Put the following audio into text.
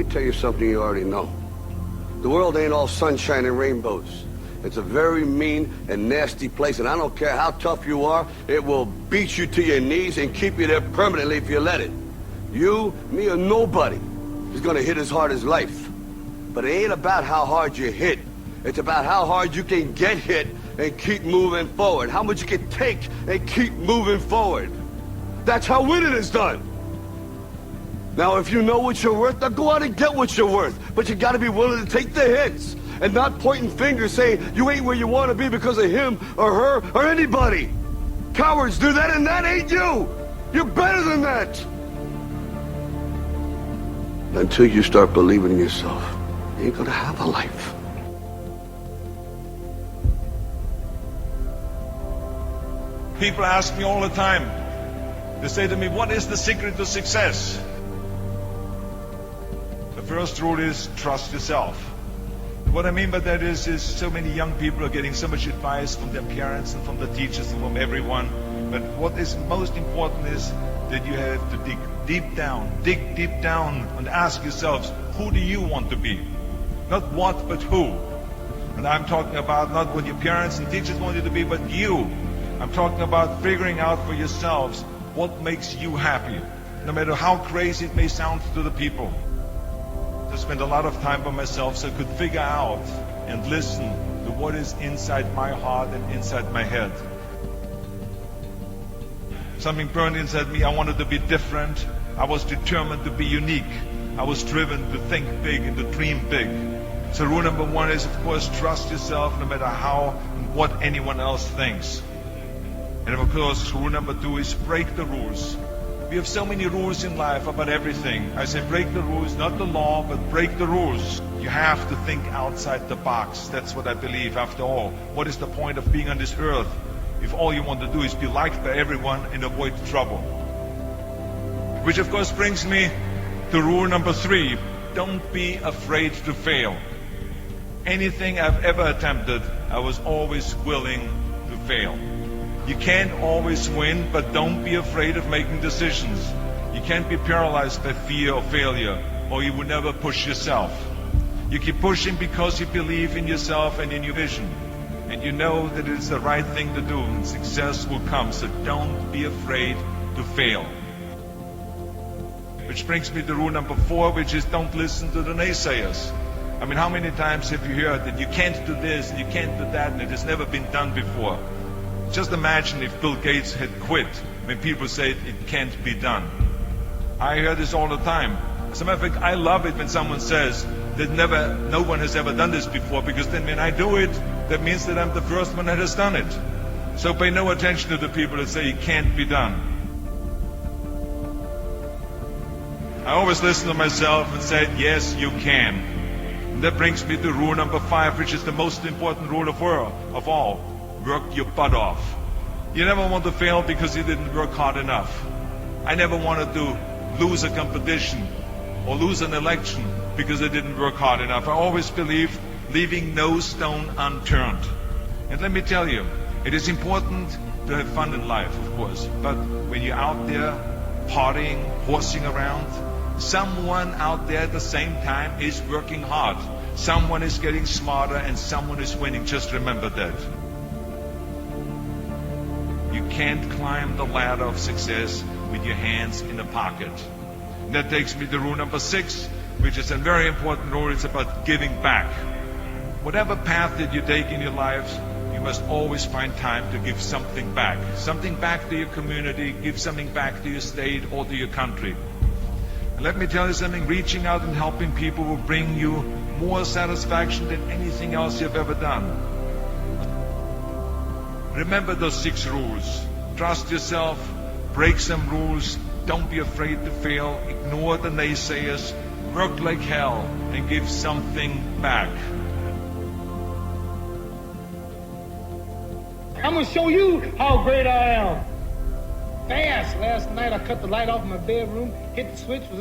me tell you something you already know. The world ain't all sunshine and rainbows. It's a very mean and nasty place, and I don't care how tough you are, it will beat you to your knees and keep you there permanently if you let it. You, me, or nobody is gonna hit as hard as life. But it ain't about how hard you hit. It's about how hard you can get hit and keep moving forward. How much you can take and keep moving forward. That's how winning is done. Now, if you know what you're worth, now go out and get what you're worth. But you gotta be willing to take the hits and not pointing fingers saying you ain't where you want to be because of him or her or anybody. Cowards do that, and that ain't you. You're better than that. Until you start believing in yourself, you ain't gonna have a life. People ask me all the time, they say to me, what is the secret to success? The first rule is trust yourself. What I mean by that is so many young people are getting so much advice from their parents and from the teachers and from everyone. But what is most important is that you have to dig deep down and ask yourselves, who do you want to be? Not what, but who. And I'm talking about not what your parents and teachers want you to be, but you. I'm talking about figuring out for yourselves what makes you happy, no matter how crazy it may sound to the people. I spent a lot of time by myself so I could figure out and listen to what is inside my heart and inside my head. Something burned inside me. I wanted to be different. I was determined to be unique. I was driven to think big and to dream big. So rule number one is, of course, trust yourself no matter how and what anyone else thinks. And of course, rule number two is break the rules. We have so many rules in life about everything. I say break the rules, not the law, but break the rules. You have to think outside the box. That's what I believe. After all, what is the point of being on this earth if all you want to do is be liked by everyone and avoid trouble? Which of course brings me to rule number three. Don't be afraid to fail. Anything I've ever attempted, I was always willing to fail. You can't always win, but don't be afraid of making decisions. You can't be paralyzed by fear of failure, or you will never push yourself. You keep pushing because you believe in yourself and in your vision. And you know that it's the right thing to do, and success will come. So don't be afraid to fail. Which brings me to rule number four, which is don't listen to the naysayers. I mean, how many times have you heard that you can't do this, and you can't do that, and it has never been done before? Just imagine if Bill Gates had quit when people said it can't be done. I hear this all the time. As a matter of fact, I love it when someone says that no one has ever done this before, because then when I do it, that means that I'm the first one that has done it. So pay no attention to the people that say it can't be done. I always listen to myself and say, yes, you can. And that brings me to rule number five, which is the most important rule of all. Work your butt off. You never want to fail because you didn't work hard enough. I never wanted to lose a competition or lose an election because I didn't work hard enough. I always believed leaving no stone unturned. And let me tell you, it is important to have fun in life, of course. But when you're out there partying, horsing around, someone out there at the same time is working hard. Someone is getting smarter and someone is winning. Just remember that. You can't climb the ladder of success with your hands in the pocket. And that takes me to rule number six, which is a very important rule. It's about giving back. Whatever path that you take in your lives, you must always find time to give something back. Something back to your community, give something back to your state or to your country. And let me tell you something, reaching out and helping people will bring you more satisfaction than anything else you've ever done. Remember those 6 rules. Trust yourself, break some rules, don't be afraid to fail, ignore the naysayers, work like hell, and give something back. I'm gonna show you how great I am. Fast. Last night I cut the light off in my bedroom, hit the switch, was